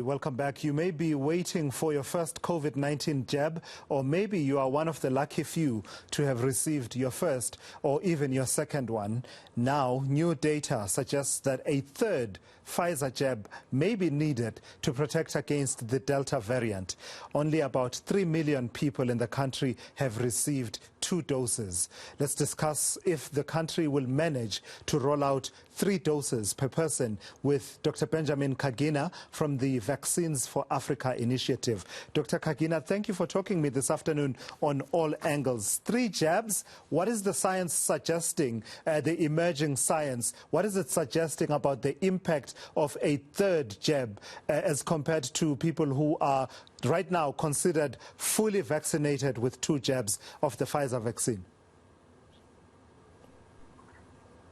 Welcome back. You may be waiting for your first COVID-19 jab, or maybe you are one of the lucky few to have received your first or even your second one. Now, new data suggests that a third Pfizer jab may be needed to protect against the Delta variant. Only about 3 million people in the country have received 2 doses. Let's discuss if the country will manage to roll out 3 doses per person with Dr. Benjamin Kagina from the Vaccines for Africa initiative. Dr. Kagina, thank you for talking to me this afternoon on All Angles. 3 jabs, what is the science suggesting, the emerging science? What is it suggesting about the impact of a third jab as compared to people who are right now considered fully vaccinated with 2 jabs of the Pfizer vaccine?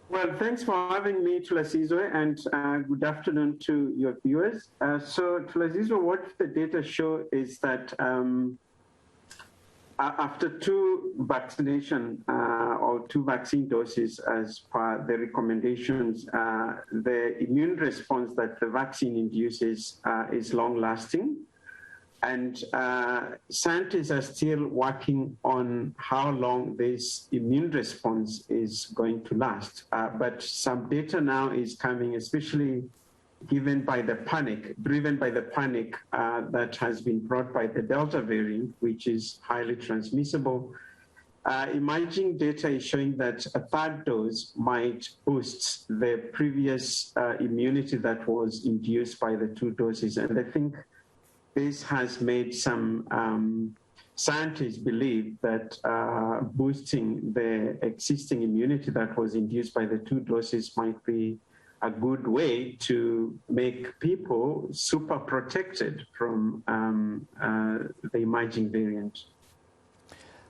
Well, thanks for having me, Tulasizo, and good afternoon to your viewers. So, Tulasizo, what the data show is that after 2 vaccination or 2 vaccine doses as per the recommendations, the immune response that the vaccine induces is long-lasting. And scientists are still working on how long this immune response is going to last. But some data now is coming, especially driven by the panic that has been brought by the Delta variant, which is highly transmissible. Emerging data is showing that a third dose might boost the previous immunity that was induced by the 2 doses. And I think this has made some scientists believe that boosting the existing immunity that was induced by the 2 doses might be a good way to make people super protected from the emerging variant.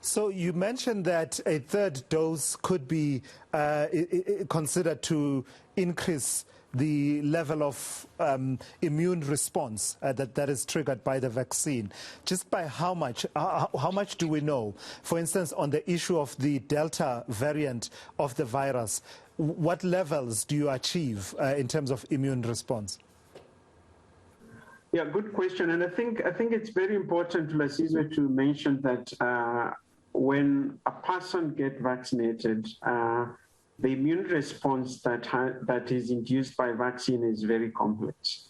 So you mentioned that a third dose could be considered to increase the level of immune response that is triggered by the vaccine. Just by how much do we know? For instance, on the issue of the Delta variant of the virus, what levels do you achieve in terms of immune response? Yeah, good question. And I think it's very important, Tulasizo, to mention that when a person gets vaccinated, the immune response that is induced by vaccine is very complex.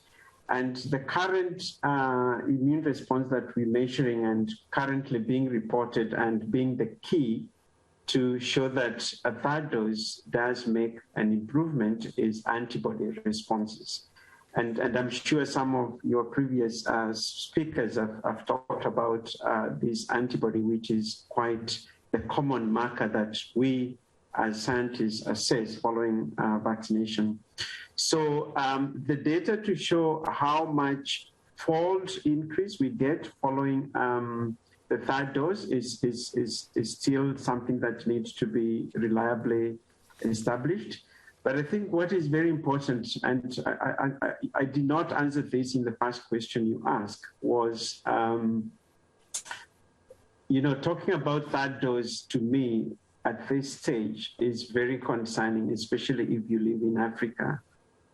And the current immune response that we're measuring and currently being reported and being the key to show that a third dose does make an improvement is antibody responses. And I'm sure some of your previous speakers have talked about this antibody, which is quite the common marker that we as scientists assess following vaccination. So the data to show how much fold increase we get following the third dose is still something that needs to be reliably established. But I think what is very important, and I did not answer this in the first question you asked, was, talking about third dose to me at this stage is very concerning, especially if you live in Africa,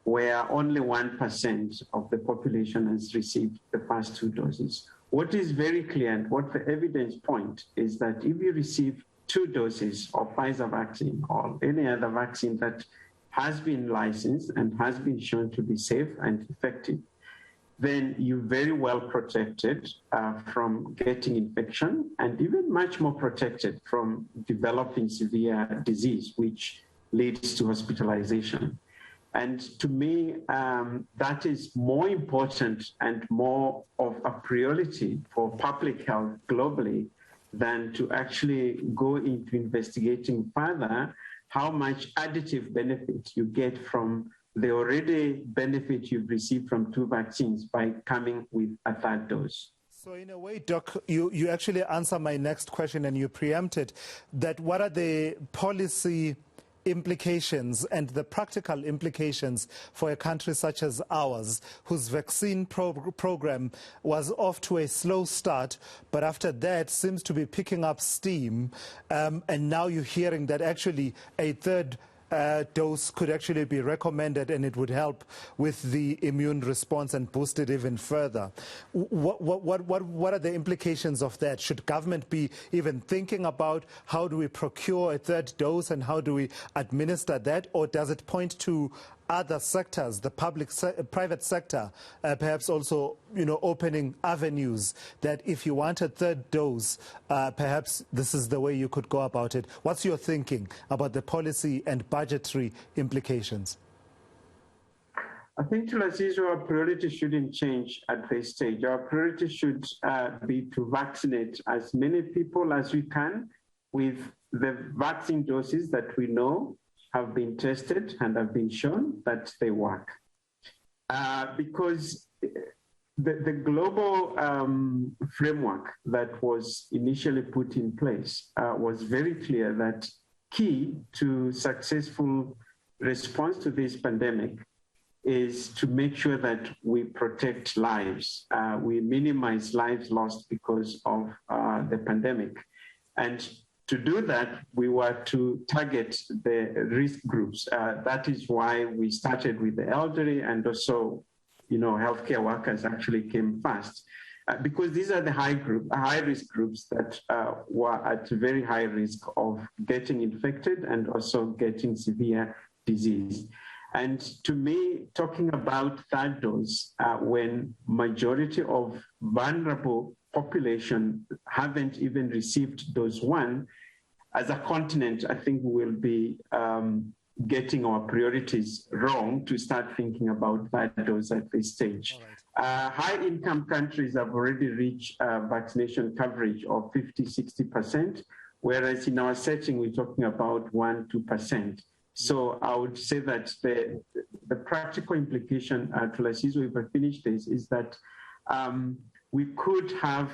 where only 1% of the population has received the first 2 doses. What is very clear and what the evidence point is that if you receive 2 doses of Pfizer vaccine or any other vaccine that has been licensed and has been shown to be safe and effective, then you're very well protected from getting infection and even much more protected from developing severe disease, which leads to hospitalization. And to me, that is more important and more of a priority for public health globally than to actually go into investigating further how much additive benefit you get from the already benefit you've received from 2 vaccines by coming with a third dose. So in a way, Doc, you actually answer my next question and you preempted that. What are the policy implications and the practical implications for a country such as ours, whose vaccine program was off to a slow start, but after that seems to be picking up steam, and now you're hearing that actually a third dose could actually be recommended and it would help with the immune response and boost it even further. What are the implications of that? Should government be even thinking about how do we procure a third dose and how do we administer that, or does it point to other sectors, the private sector, perhaps also, opening avenues that if you want a third dose, perhaps this is the way you could go about it? What's your thinking about the policy and budgetary implications? I think, Tulasizo, our priority shouldn't change at this stage. Our priority should be to vaccinate as many people as we can with the vaccine doses that we know have been tested and have been shown that they work. Because the global framework that was initially put in place was very clear that key to successful response to this pandemic is to make sure that we protect lives. We minimize lives lost because of the pandemic. And to do that, we were to target the risk groups. That is why we started with the elderly, and also, healthcare workers actually came first. Because these are the high risk groups that were at very high risk of getting infected and also getting severe disease. And to me, talking about third dose, when majority of vulnerable population haven't even received dose one, as a continent, I think we will be getting our priorities wrong to start thinking about third dose at this stage. Right. High-income countries have already reached vaccination coverage of 50-60%, whereas in our setting, we're talking about 1-2%. So I would say that the practical implication, Tulasizo, if I finish this, is that we could have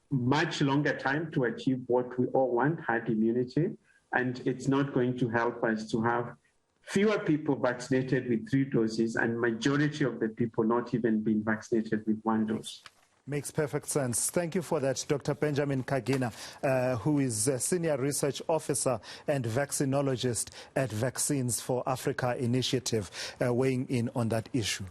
much longer time to achieve what we all want, herd immunity, and it's not going to help us to have fewer people vaccinated with 3 doses and majority of the people not even being vaccinated with 1 dose. Makes perfect sense. Thank you for that, Dr. Benjamin Kagina, who is a Senior Research Officer and Vaccinologist at Vaccines for Africa Initiative, weighing in on that issue.